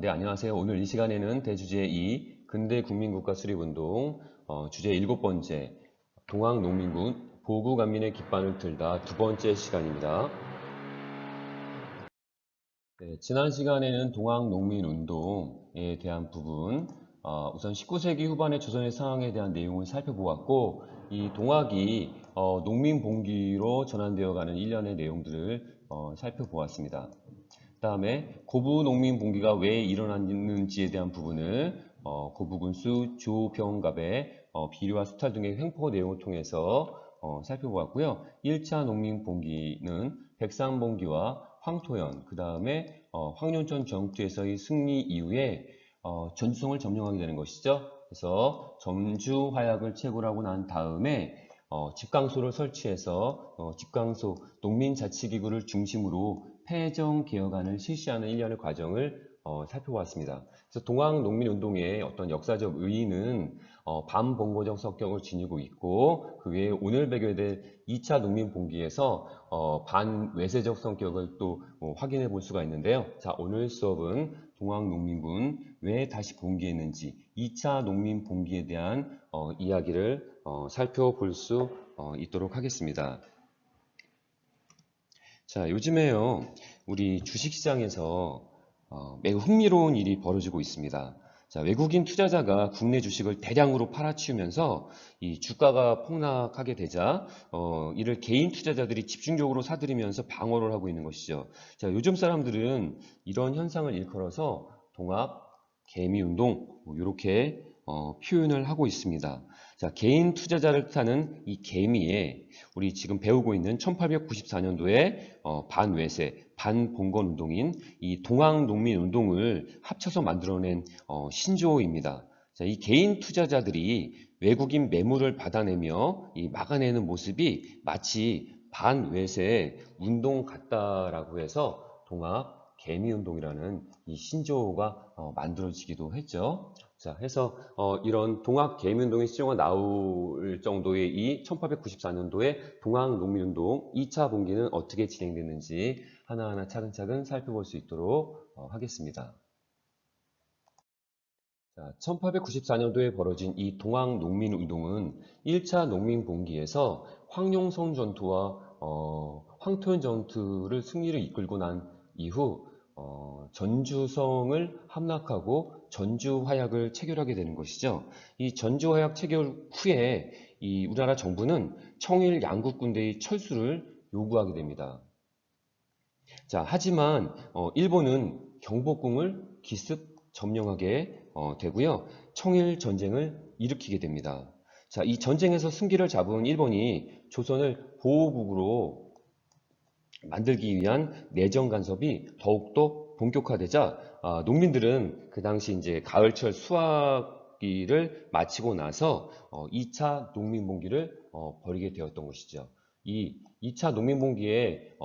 네, 안녕하세요. 오늘 이 시간에는 대주제 2, 근대 국민국가 수립운동, 주제 7번째, 동학농민군, 보국안민의 깃발을 들다 두 번째 시간입니다. 네, 지난 시간에는 동학농민운동에 대한 부분, 우선 19세기 후반의 조선의 상황에 대한 내용을 살펴보았고, 이 동학이 농민봉기로 전환되어가는 일련의 내용들을 살펴보았습니다. 그다음에 고부 농민 봉기가 왜 일어났는지에 대한 부분을 고부군수 조병갑의 비료와 수탈 등의 횡포 내용을 통해서 살펴보았고요. 1차 농민 봉기는 백상봉기와 황토현, 그 다음에 황룡천 전투에서의 승리 이후에 전주성을 점령하게 되는 것이죠. 그래서 점주 화약을 채굴하고 난 다음에 집강소를 설치해서 집강소 농민자치기구를 중심으로 폐정 개혁안을 실시하는 일련의 과정을 살펴보았습니다. 그래서 동학농민운동의 어떤 역사적 의의는 반봉고적 성격을 지니고 있고 그 외에 오늘 배교될 2차 농민봉기에서 반외세적 성격을 또 확인해 볼 수가 있는데요. 자, 오늘 수업은 동학농민군 왜 다시 봉기했는지 2차 농민봉기에 대한 이야기를 살펴볼 수 있도록 하겠습니다. 자, 요즘에요, 우리 주식시장에서 매우 흥미로운 일이 벌어지고 있습니다. 자, 외국인 투자자가 국내 주식을 대량으로 팔아치우면서 이 주가가 폭락하게 되자 이를 개인 투자자들이 집중적으로 사들이면서 방어를 하고 있는 것이죠. 자, 요즘 사람들은 이런 현상을 일컬어서 동학 개미운동 이렇게 표현을 하고 있습니다. 자, 개인 투자자를 뜻하는 이 개미에 우리 지금 배우고 있는 1894년도에 반외세, 반봉건 운동인 이 동학농민 운동을 합쳐서 만들어낸 신조어입니다. 자, 이 개인 투자자들이 외국인 매물을 받아내며 이 막아내는 모습이 마치 반외세 운동 같다라고 해서 동학 개미운동이라는 이 신조어가 만들어지기도 했죠. 자, 해서 이런 동학 개미운동의 신조어가 나올 정도의 이 1894년도에 동학농민운동 2차 봉기는 어떻게 진행됐는지 하나하나 차근차근 살펴볼 수 있도록 하겠습니다. 자, 1894년도에 벌어진 이 동학농민운동은 1차 농민봉기에서 황룡성 전투와 황토현 전투를 승리를 이끌고 난 이후 전주성을 함락하고 전주 화약을 체결하게 되는 것이죠. 이 전주 화약 체결 후에 이 우리나라 정부는 청일 양국 군대의 철수를 요구하게 됩니다. 자, 하지만 일본은 경복궁을 기습 점령하게 되고요. 청일 전쟁을 일으키게 됩니다. 자, 이 전쟁에서 승기를 잡은 일본이 조선을 보호국으로 만들기 위한 내정 간섭이 더욱더 본격화되자 농민들은 그 당시 이제 가을철 수확기를 마치고 나서 2차 농민봉기를 벌이게 되었던 것이죠. 이 2차 농민봉기의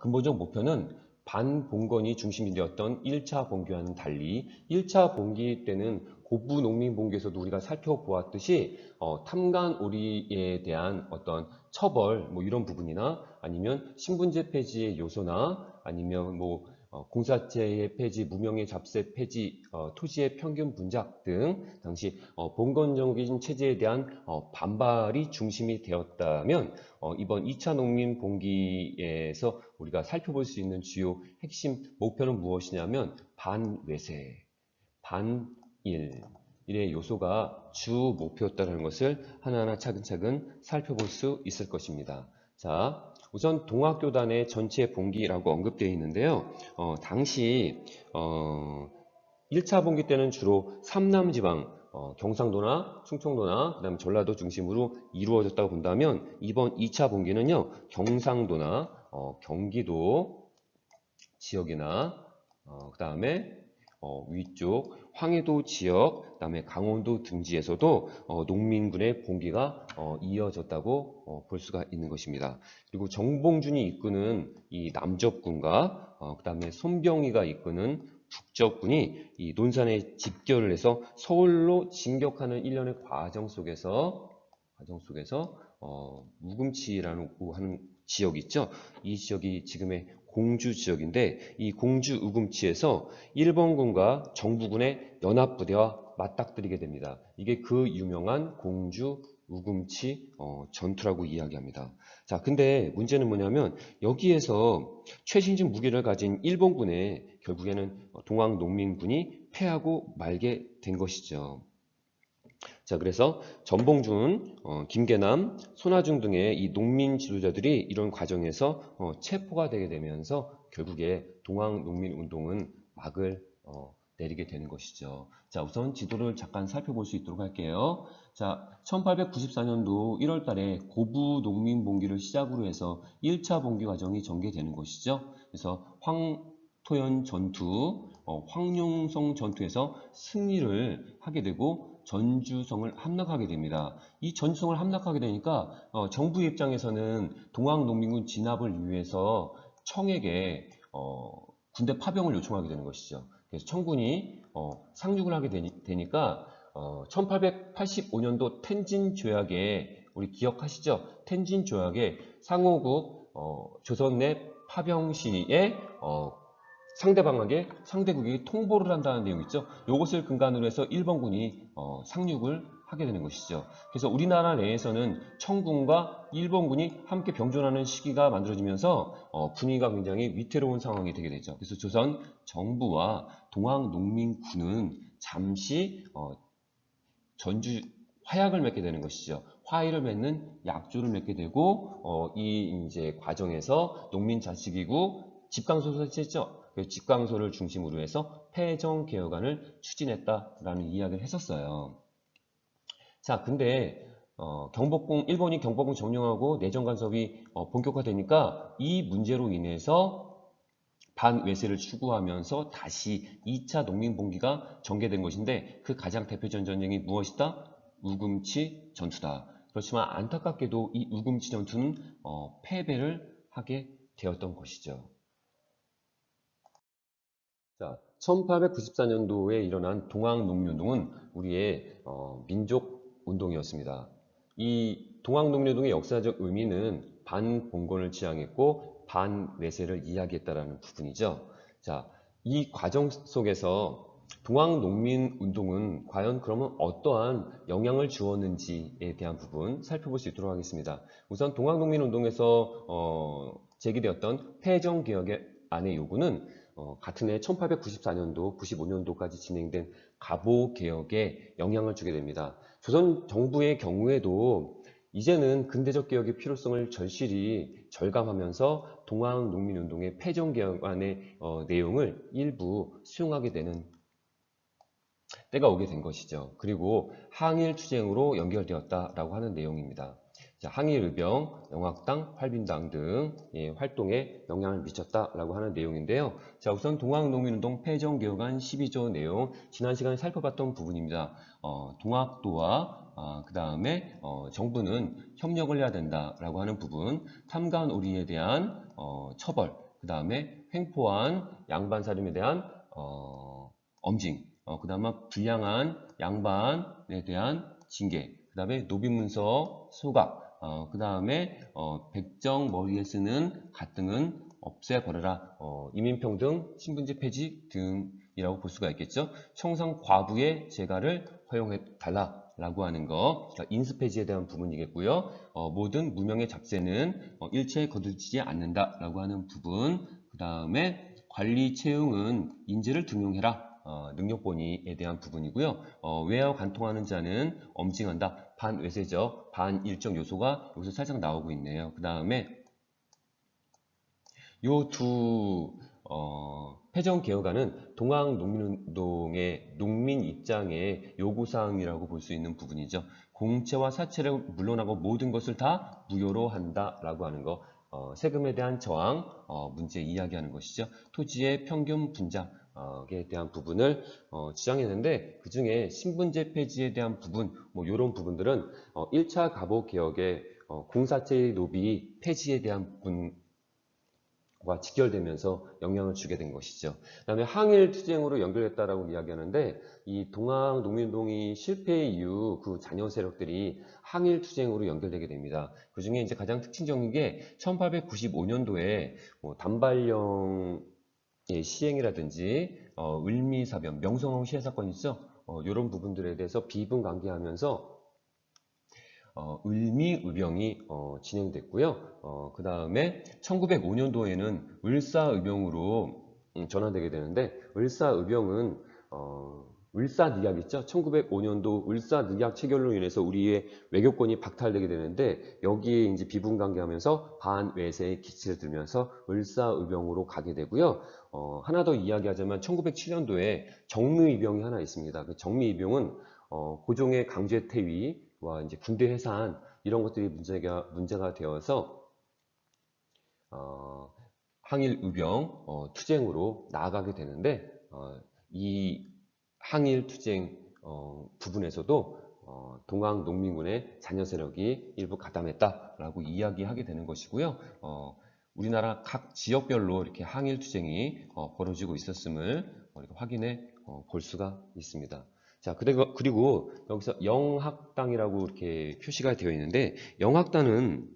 근본적 목표는 반봉건이 중심이 되었던 1차 봉기와는 달리 1차 봉기 때는 고부 농민봉기에서도 우리가 살펴보았듯이 탐관오리에 대한 어떤 처벌 뭐 이런 부분이나 아니면 신분제 폐지의 요소나 아니면 뭐 공사체의 폐지, 무명의 잡세 폐지, 토지의 평균 분작 등 당시 봉건적인 체제에 대한 반발이 중심이 되었다면 이번 2차 농민 봉기에서 우리가 살펴볼 수 있는 주요 핵심 목표는 무엇이냐면 반외세, 반일 일의 요소가 주 목표였다는 것을 하나하나 차근차근 살펴볼 수 있을 것입니다. 자, 우선 동학교단의 전체 봉기라고 언급되어 있는데요. 당시 1차 봉기 때는 주로 삼남지방 경상도나 충청도나 그다음에 전라도 중심으로 이루어졌다고 본다면 이번 2차 봉기는요. 경상도나 경기도 지역이나 그다음에 위쪽 황해도 지역, 그다음에 강원도 등지에서도 농민군의 봉기가 이어졌다고 볼 수가 있는 것입니다. 그리고 정봉준이 이끄는 이 남접군과 그다음에 손병희가 이끄는 북접군이 이 논산에 집결을 해서 서울로 진격하는 일련의 과정 속에서 우금치라는 하는 지역 있죠. 이 지역이 지금의 공주 지역인데 이 공주 우금치에서 일본군과 정부군의 연합부대와 맞닥뜨리게 됩니다. 이게 그 유명한 공주 우금치 전투라고 이야기합니다. 자, 근데 문제는 뭐냐면 여기에서 최신식 무기를 가진 일본군에 결국에는 동학농민군이 패하고 말게 된 것이죠. 자, 그래서 전봉준, 김계남, 손아중 등의 이 농민 지도자들이 이런 과정에서 체포가 되게 되면서 결국에 동학농민운동은 막을 내리게 되는 것이죠. 자, 우선 지도를 잠깐 살펴볼 수 있도록 할게요. 자, 1894년도 1월 달에 고부 농민봉기를 시작으로 해서 1차 봉기 과정이 전개되는 것이죠. 그래서 황토현 전투, 황룡성 전투에서 승리를 하게 되고 전주성을 함락하게 됩니다. 이 전주성을 함락하게 되니까 정부 입장에서는 동학농민군 진압을 위해서 청에게 군대 파병을 요청하게 되는 것이죠. 그래서 청군이 상륙을 하게 되니까 1885년도 텐진 조약에 우리 기억하시죠? 텐진 조약에 상호국 조선 내 파병 시에 상대국에게 통보를 한다는 내용이 있죠. 이것을 근간으로 해서 일본군이 상륙을 하게 되는 것이죠. 그래서 우리나라 내에서는 청군과 일본군이 함께 병존하는 시기가 만들어지면서 분위기가 굉장히 위태로운 상황이 되게 되죠. 그래서 조선 정부와 동학농민군은 잠시 전주 화약을 맺게 되는 것이죠. 화의를 맺는 약조를 맺게 되고 이 이제 과정에서 농민 자치기구 집강소를 설치했죠. 그 집강소를 중심으로 해서 패정개혁안을 추진했다라는 이야기를 했었어요. 자, 근데 일본이 경복궁 점령하고 내정 간섭이 본격화되니까 이 문제로 인해서 반외세를 추구하면서 다시 2차 농민봉기가 전개된 것인데 그 가장 대표적인 전쟁이 무엇이다? 우금치 전투다. 그렇지만 안타깝게도 이 우금치 전투는 패배를 하게 되었던 것이죠. 자, 1894년도에 일어난 동학농민운동은 우리의 민족 운동이었습니다. 이 동학농민운동의 역사적 의미는 반봉건을 지향했고 반외세를 이야기했다라는 부분이죠. 자, 이 과정 속에서 동학농민운동은 과연 그러면 어떠한 영향을 주었는지에 대한 부분 살펴볼 수 있도록 하겠습니다. 우선 동학농민운동에서 제기되었던 패정개혁의 안의 요구는 같은 해 1894년도, 95년도까지 진행된 갑오개혁에 영향을 주게 됩니다. 조선 정부의 경우에도 이제는 근대적 개혁의 필요성을 절실히 절감하면서 동학농민운동의 패정개혁안의 내용을 일부 수용하게 되는 때가 오게 된 것이죠. 그리고 항일투쟁으로 연결되었다라고 하는 내용입니다. 자, 항일의병, 영학당, 활빈당 등 활동에 영향을 미쳤다라고 하는 내용인데요. 자, 우선 동학농민운동 패정개혁안 12조 내용 지난 시간에 살펴봤던 부분입니다. 동학도와 그 다음에 정부는 협력을 해야 된다라고 하는 부분, 탐관오리에 대한 처벌, 그 다음에 횡포한 양반살인에 대한 엄징, 그 다음에 불량한 양반에 대한 징계, 그 다음에 노비문서 소각, 그 다음에 백정 머리에 쓰는 가등은 없애버려라, 이민평등, 신분제 폐지 등이라고 볼 수가 있겠죠. 청상 과부의 재가를 허용해달라 라고 하는 거, 그러니까 인수 폐지에 대한 부분이겠고요. 모든 무명의 잡세는 일체에 거두지 않는다 라고 하는 부분, 그 다음에 관리 채용은 인재를 등용해라, 능력본위에 대한 부분이고요. 외화 관통하는 자는 엄징한다. 반외세적, 반일정 요소가 여기서 살짝 나오고 있네요. 그 다음에 요 두 패정개혁안은 동학농민운동의 농민 입장의 요구사항이라고 볼 수 있는 부분이죠. 공채와 사채를 물러나고 모든 것을 다 무효로 한다라고 하는 거, 세금에 대한 저항, 문제 이야기하는 것이죠. 토지의 평균 분작에 대한 부분을 지향했는데 그 중에 신분제 폐지에 대한 부분, 뭐 이런 부분들은 1차 갑오개혁의 공사체 노비 폐지에 대한 부분 직결되면서 영향을 주게 된 것이죠. 그다음에 항일 투쟁으로 연결됐다라고 이야기하는데 이 동학 농민운동이 실패 이후 그 잔여 세력들이 항일 투쟁으로 연결되게 됩니다. 그 중에 이제 가장 특징적인 게 1895년도에 뭐 단발령의 시행이라든지 을미사변, 명성황후 시해 사건 있죠. 이런 부분들에 대해서 비분관계하면서 을미의병이 진행됐고요. 그 다음에 1905년도에는 을사의병으로 전환되게 되는데 을사의병은 을사늑약 있죠. 1905년도 을사늑약 체결로 인해서 우리의 외교권이 박탈되게 되는데 여기에 이제 비분관계하면서 반외세의 기치를 들면서 을사의병으로 가게 되고요. 하나 더 이야기하자면 1907년도에 정미의병이 하나 있습니다. 그 정미의병은 고종의 강제 퇴위와 이제 군대 해산 이런 것들이 문제가 되어서 항일 의병 투쟁으로 나아가게 되는데 이 항일 투쟁 부분에서도 동학 농민군의 잔여 세력이 일부 가담했다라고 이야기하게 되는 것이고요. 우리나라 각 지역별로 이렇게 항일 투쟁이 벌어지고 있었음을 이렇게 확인해 볼 수가 있습니다. 자, 그리고 여기서 영학당이라고 이렇게 표시가 되어 있는데 영학당은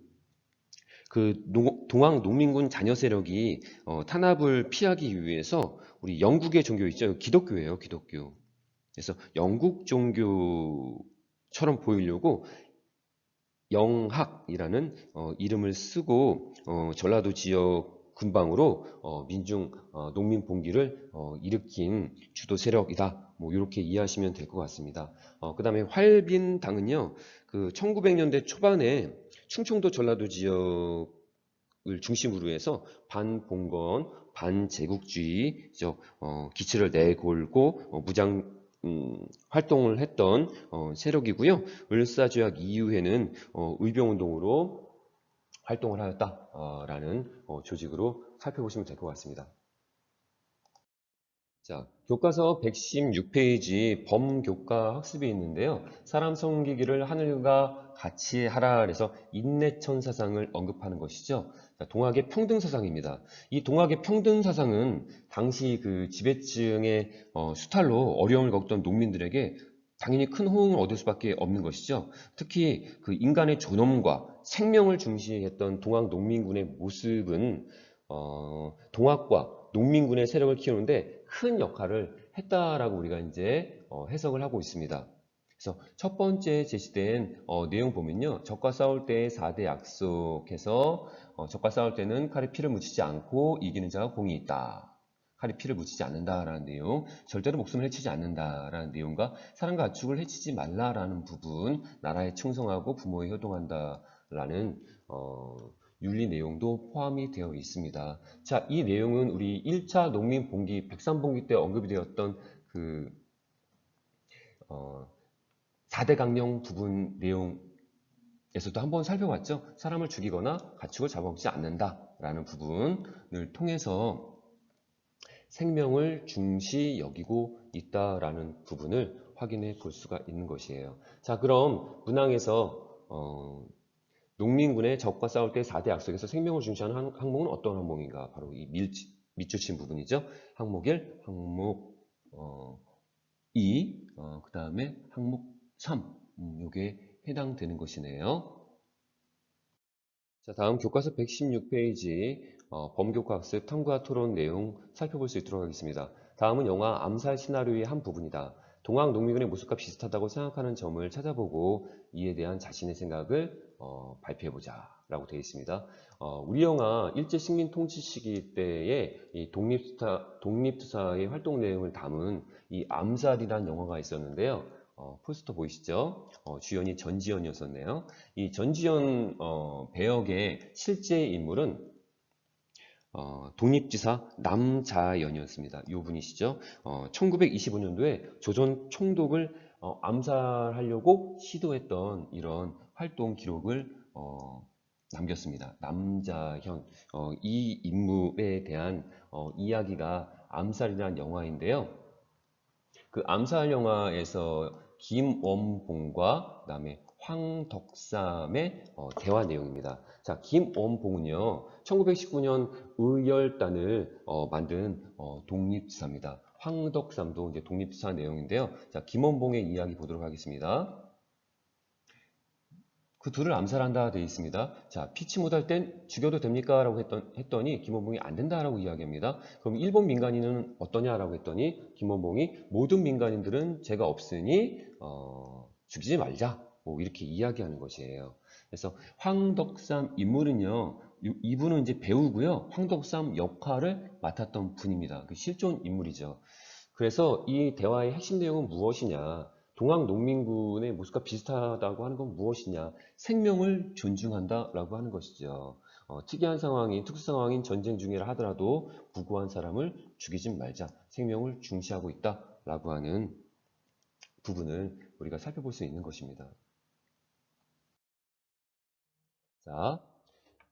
그 동학 농민군 잔여 세력이 탄압을 피하기 위해서 우리 영국의 종교 있죠? 기독교예요, 기독교. 그래서 영국 종교처럼 보이려고 영학이라는 이름을 쓰고 전라도 지역 근방으로 민중 농민 봉기를 일으킨 주도 세력이다. 뭐 이렇게 이해하시면 될 것 같습니다. 그 다음에 활빈당은요, 그 1900년대 초반에 충청도 전라도 지역을 중심으로 해서 반봉건, 반제국주의적 기치를 내걸고 무장 활동을 했던 세력이고요. 을사조약 이후에는 의병운동으로 활동을 하였다라는 조직으로 살펴보시면 될 것 같습니다. 자, 교과서 116페이지 범교과 학습이 있는데요. 사람 섬기기를 하늘과 같이 하라 그래서 인내천 사상을 언급하는 것이죠. 자, 동학의 평등사상입니다. 이 동학의 평등사상은 당시 그 지배층의 수탈로 어려움을 겪던 농민들에게 당연히 큰 호응을 얻을 수밖에 없는 것이죠. 특히 그 인간의 존엄과 생명을 중시했던 동학 농민군의 모습은 동학과 농민군의 세력을 키우는데 큰 역할을 했다라고 우리가 이제 해석을 하고 있습니다. 그래서 첫 번째 제시된 내용 보면요. 적과 싸울 때 4대 약속해서 적과 싸울 때는 칼에 피를 묻히지 않고 이기는 자가 공이 있다. 칼에 피를 묻히지 않는다라는 내용, 절대로 목숨을 해치지 않는다라는 내용과 사람과 가축을 해치지 말라라는 부분, 나라에 충성하고 부모에 효동한다라는 윤리 내용도 포함이 되어 있습니다. 자, 이 내용은 우리 1차 농민봉기, 백삼봉기 때 언급이 되었던 그 4대 강령 부분 내용에서도 한번 살펴봤죠. 사람을 죽이거나 가축을 잡아먹지 않는다라는 부분을 통해서 생명을 중시 여기고 있다라는 부분을 확인해 볼 수가 있는 것이에요. 자, 그럼 문항에서 농민군의 적과 싸울 때 4대 약속에서 생명을 중시하는 항목은 어떤 항목인가? 바로 이 밑줄친 부분이죠. 항목 1, 항목 2, 그 다음에 항목 3, 요게 해당되는 것이네요. 자, 다음 교과서 116페이지 범교과 학습 탐구와 토론 내용 살펴볼 수 있도록 하겠습니다. 다음은 영화 암살 시나리오의 한 부분이다. 동학 농민군의 모습과 비슷하다고 생각하는 점을 찾아보고 이에 대한 자신의 생각을 발표해보자 라고 되어 있습니다. 우리 영화 일제 식민 통치 시기 때의 이 독립투사의 활동 내용을 담은 이 암살이라는 영화가 있었는데요. 포스터 보이시죠? 주연이 전지현이었었네요. 이 전지현 배역의 실제 인물은 독립지사 남자연이었습니다. 이 분이시죠. 1925년도에 조선 총독을 암살하려고 시도했던 이런 활동 기록을 남겼습니다. 남자현. 이 인물에 대한 이야기가 암살이라는 영화인데요. 그 암살 영화에서 김원봉과 그다음에 황덕삼의 대화 내용입니다. 자, 김원봉은요, 1919년 의열단을 만든 독립지사입니다. 황덕삼도 이제 독립지사 내용인데요. 자, 김원봉의 이야기 보도록 하겠습니다. 그 둘을 암살한다 되어 있습니다. 자, 피치 못할 땐 죽여도 됩니까? 라고 했더니 김원봉이 안 된다라고 이야기합니다. 그럼 일본 민간인은 어떠냐라고 했더니 김원봉이 모든 민간인들은 죄가 없으니 죽이지 말자. 뭐 이렇게 이야기하는 것이에요. 그래서 황덕삼 인물은요. 이분은 이제 배우고요. 황덕삼 역할을 맡았던 분입니다. 그 실존 인물이죠. 그래서 이 대화의 핵심 내용은 무엇이냐? 동학농민군의 모습과 비슷하다고 하는 건 무엇이냐? 생명을 존중한다라고 하는 것이죠. 특이한 상황인, 특수 상황인 전쟁 중이라 하더라도 무고한 사람을 죽이지 말자. 생명을 중시하고 있다라고 하는 부분을 우리가 살펴볼 수 있는 것입니다. 자,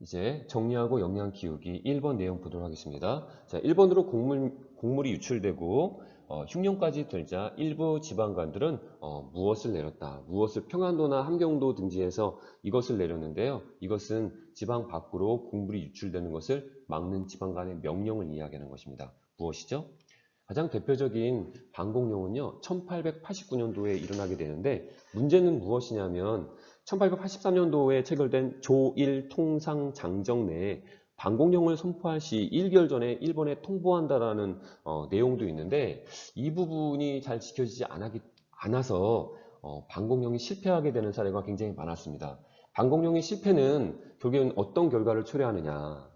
이제 정리하고 영양 키우기 1번 내용 보도록 하겠습니다. 자, 1번으로 곡물이 유출되고 흉년까지 들자 일부 지방관들은 무엇을 내렸다. 무엇을 평안도나 함경도 등지에서 이것을 내렸는데요. 이것은 지방 밖으로 곡물이 유출되는 것을 막는 지방간의 명령을 이야기하는 것입니다. 무엇이죠? 가장 대표적인 방공령은요, 1889년도에 일어나게 되는데 문제는 무엇이냐면 1883년도에 체결된 조일 통상 장정 내에 방공령을 선포할 시 1개월 전에 일본에 통보한다라는 내용도 있는데 이 부분이 잘 지켜지지 않아서 방공령이 실패하게 되는 사례가 굉장히 많았습니다. 방공령의 실패는 결국엔 어떤 결과를 초래하느냐.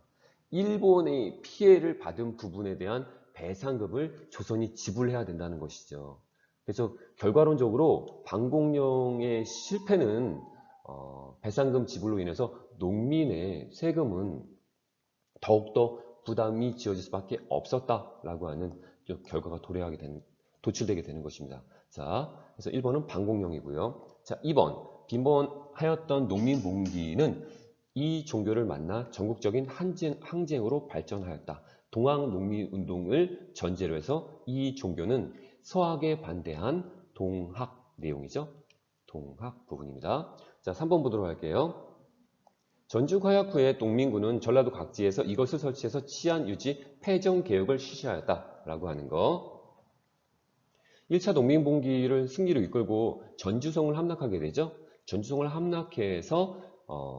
일본의 피해를 받은 부분에 대한 배상금을 조선이 지불해야 된다는 것이죠. 그래서 결과론적으로 방공령의 실패는 배상금 지불로 인해서 농민의 세금은 더욱더 부담이 지어질 수밖에 없었다라고 하는 결과가 도출되게 되는 것입니다. 자, 그래서 1번은 방공령이고요. 자, 2번 빈번하였던 농민봉기는 이 종교를 만나 전국적인 항쟁으로 발전하였다. 동학농민운동을 전제로 해서 이 종교는 서학에 반대한 동학 내용이죠. 동학 부분입니다. 자, 3번 보도록 할게요. 전주화약 후에 농민군은 전라도 각지에서 이것을 설치해서 치안 유지, 폐정 개혁을 실시하였다라고 하는 거. 1차 농민봉기를 승리로 이끌고 전주성을 함락하게 되죠. 전주성을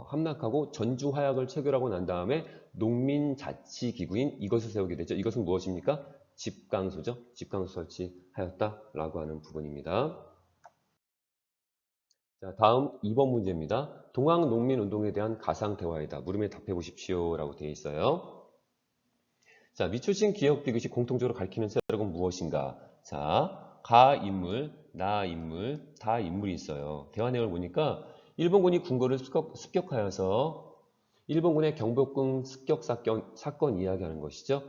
함락하고 전주화약을 체결하고 난 다음에 농민자치기구인 이것을 세우게 되죠. 이것은 무엇입니까? 집강소죠. 집강소 설치하였다라고 하는 부분입니다. 자, 다음 2번 문제입니다. 동학농민운동에 대한 가상대화이다. 물음에 답해 보십시오. 라고 되어 있어요. 자, 미추신 기억 디귿이 공통적으로 가리키는 세력은 무엇인가? 자, 가 인물, 나 인물, 다 인물이 있어요. 대화 내용을 보니까 일본군이 궁궐을 습격하여서 일본군의 경복궁 습격 사건 이야기하는 것이죠.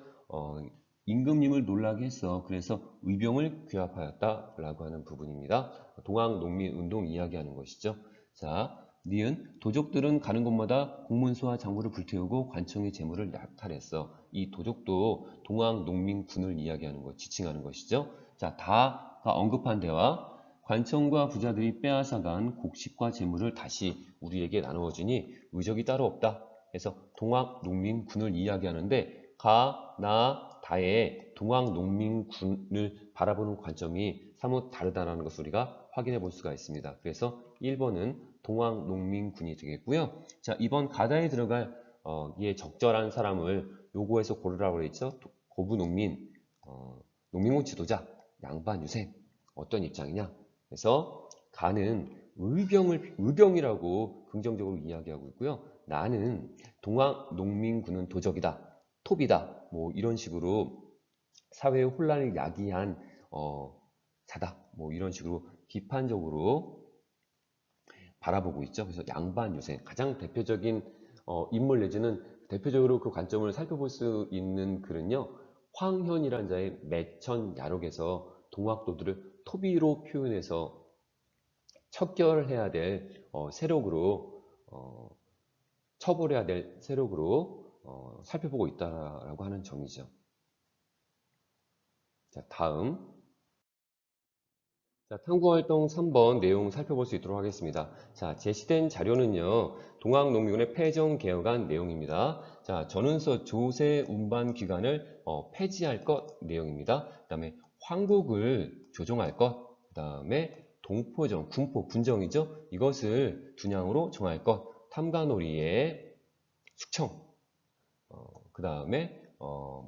임금님을 놀라게 했어. 그래서 의병을 규합하였다라고 하는 부분입니다. 동학농민운동 이야기하는 것이죠. 자, 니은 도적들은 가는 곳마다 공문서와 장부를 불태우고 관청의 재물을 약탈했어. 이 도적도 동학농민군을 이야기하는 것, 지칭하는 것이죠. 자, 다가 언급한 대화. 관청과 부자들이 빼앗아간 곡식과 재물을 다시 우리에게 나누어주니 의적이 따로 없다. 그래서 동학농민군을 이야기하는데 가, 나, 다의 동학농민군을 바라보는 관점이 사뭇 다르다는 것을 우리가 확인해 볼 수가 있습니다. 그래서 1번은 동학농민군이 되겠고요. 자, 2번 가다에 들어갈 이에 적절한 사람을 요구해서 고르라고 했죠. 고부농민, 농민군 지도자, 양반 유생 어떤 입장이냐? 그래서 가는 의병이라고 긍정적으로 이야기하고 있고요. 나는 동학농민군은 도적이다, 톱이다, 뭐 이런 식으로 사회의 혼란을 야기한 자다, 뭐 이런 식으로 비판적으로 바라보고 있죠. 그래서 양반 유생 가장 대표적인 인물 내지는 대표적으로 그 관점을 살펴볼 수 있는 글은요. 황현이라는 자의 매천야록에서 동학도들을 토비로 표현해서 척결해야 될 세력으로 처벌해야 될 세력으로 살펴보고 있다라고 하는 점이죠. 자, 다음 자, 탐구활동 3번 내용 살펴볼 수 있도록 하겠습니다. 자, 제시된 자료는요, 동학농민군의 패전 개혁안 내용입니다. 자, 전운서 조세 운반 기간을 폐지할 것 내용입니다. 그 다음에 황국을 조정할 것, 그 다음에 동포정, 군포, 분정이죠. 이것을 둔양으로 정할 것, 탐관오리의 숙청, 그 다음에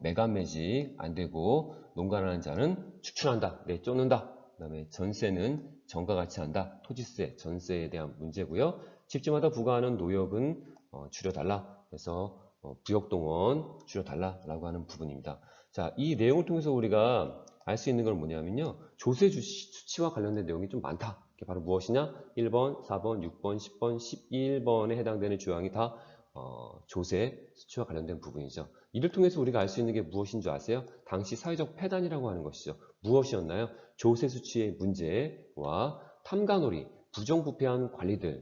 매간매직 안 되고 농간하는 자는 축출한다, 내쫓는다. 그 다음에 전세는 전과 같이 한다. 토지세, 전세에 대한 문제고요. 집집마다 부과하는 노역은 줄여달라. 그래서 부역동원 줄여달라라고 하는 부분입니다. 자, 이 내용을 통해서 우리가 알 수 있는 건 뭐냐면요. 조세 수치와 관련된 내용이 좀 많다. 그게 바로 무엇이냐? 1번, 4번, 6번, 10번, 11번에 해당되는 조항이 다 조세 수치와 관련된 부분이죠. 이를 통해서 우리가 알 수 있는 게 무엇인 줄 아세요? 당시 사회적 폐단이라고 하는 것이죠. 무엇이었나요? 조세 수치의 문제와 탐관오리, 부정부패한 관리들에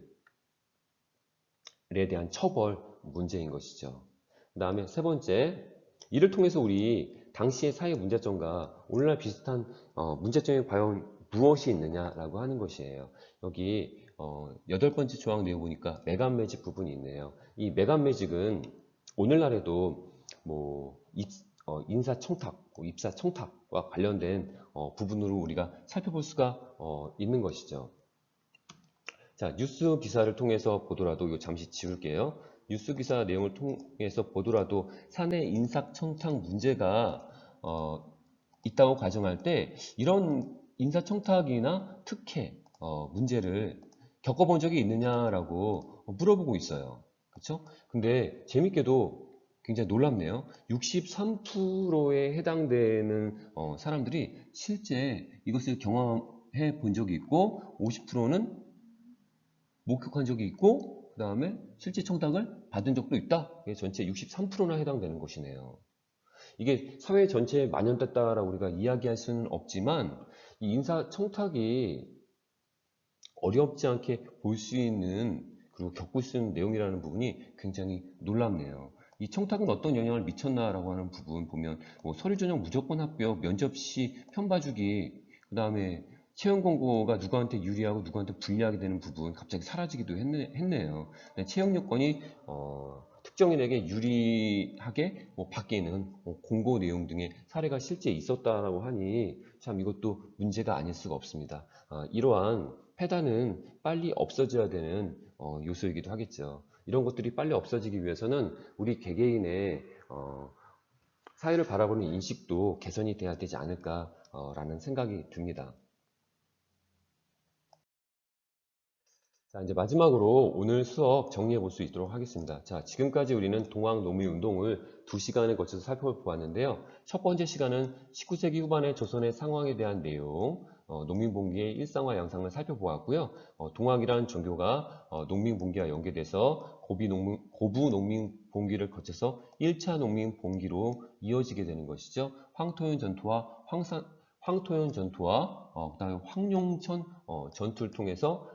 대한 처벌 문제인 것이죠. 그 다음에 세 번째, 이를 통해서 우리 당시의 사회 문제점과 오늘날 비슷한 문제점이 과연 무엇이 있느냐라고 하는 것이에요. 여기 8번째 조항 내용 보니까 매간매직 부분이 있네요. 이 매간매직은 오늘날에도 뭐 인사청탁, 입사청탁과 관련된 부분으로 우리가 살펴볼 수가 있는 것이죠. 자, 뉴스 기사를 통해서 보더라도 이거 잠시 지울게요. 뉴스 기사 내용을 통해서 보더라도 사내 인사청탁 문제가 있다고 가정할 때 이런 인사청탁이나 특혜 문제를 겪어본 적이 있느냐라고 물어보고 있어요. 그렇죠? 근데 재밌게도 굉장히 놀랍네요. 63%에 해당되는 사람들이 실제 이것을 경험해 본 적이 있고 50%는 목격한 적이 있고 그 다음에 실제 청탁을 받은 적도 있다. 이게 전체 63%나 해당되는 것이네요. 이게 사회 전체에 만연됐다라고 우리가 이야기할 수는 없지만 이 인사청탁이 어렵지 않게 볼 수 있는 그리고 겪을 수 있는 내용이라는 부분이 굉장히 놀랍네요. 이 청탁은 어떤 영향을 미쳤나라고 하는 부분 보면 뭐 서류 전형 무조건 합격, 면접 시 편봐주기, 그 다음에 채용 공고가 누구한테 유리하고 누구한테 불리하게 되는 부분 갑자기 사라지기도 했네요. 채용 요건이 특정인에게 유리하게 바뀌는 공고 내용 등의 사례가 실제 있었다라고 하니 참 이것도 문제가 아닐 수가 없습니다. 이러한 폐단은 빨리 없어져야 되는 요소이기도 하겠죠. 이런 것들이 빨리 없어지기 위해서는 우리 개개인의 사회를 바라보는 인식도 개선이 돼야 되지 않을까라는 생각이 듭니다. 자, 이제 마지막으로 오늘 수업 정리해 볼 수 있도록 하겠습니다. 자, 지금까지 우리는 동학농민운동을 2시간에 걸쳐서 살펴보았는데요. 첫 번째 시간은 19세기 후반의 조선의 상황에 대한 내용, 농민봉기의 일상화 양상을 살펴보았고요. 동학이라는 종교가 농민봉기와 연계돼서 고부 농민봉기를 거쳐서 1차 농민봉기로 이어지게 되는 것이죠. 황토현 전투와 그다음에 황룡천 전투를 통해서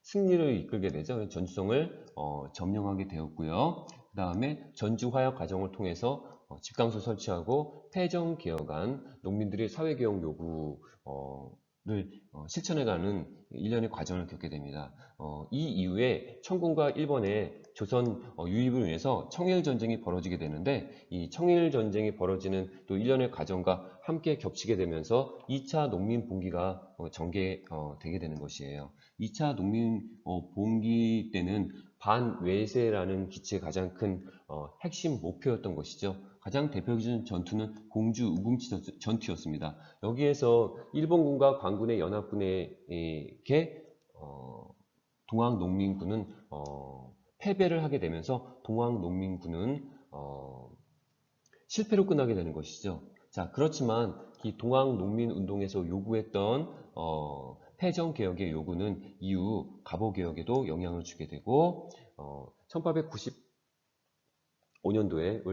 승리를 이끌게 되죠. 전투성을 점령하게 되었고요. 그 다음에 전주화약 과정을 통해서 집강소 설치하고 폐정 개혁안, 농민들의 사회개혁 요구를 실천해가는 일련의 과정을 겪게 됩니다. 이 이후에 청군과 일본의 조선 유입을 위해서 청일전쟁이 벌어지게 되는데 이 청일전쟁이 벌어지는 또 일련의 과정과 함께 겹치게 되면서 2차 농민봉기가 전개되게 되는 것이에요. 2차 농민봉기 때는 반외세라는 기치의 가장 큰 핵심 목표였던 것이죠. 가장 대표적인 전투는 공주 우금치 전투였습니다. 여기에서 일본군과 관군의 연합군에게 동학농민군은 패배를 하게 되면서 동학농민군은 실패로 끝나게 되는 것이죠. 자, 그렇지만 이 동학농민운동에서 요구했던 폐정 개혁의 요구는 이후 갑오 개혁에도 영향을 주게 되고 1895년도에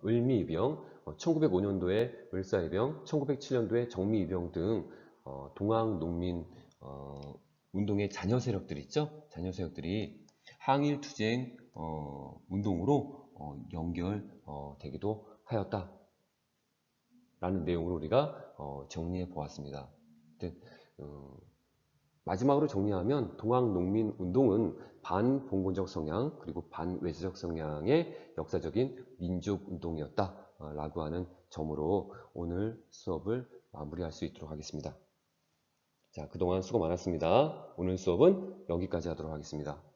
을미이병, 1905년도에 을사이병, 1907년도에 정미이병 등 동학농민 운동의 자녀 세력들 있죠? 자녀 세력들이 항일투쟁 운동으로 연결되기도 하였다. 라는 내용으로 우리가 정리해 보았습니다. 마지막으로 정리하면 동학농민운동은 반봉건적 성향 그리고 반외세적 성향의 역사적인 민족운동이었다라고 하는 점으로 오늘 수업을 마무리할 수 있도록 하겠습니다. 자, 그동안 수고 많았습니다. 오늘 수업은 여기까지 하도록 하겠습니다.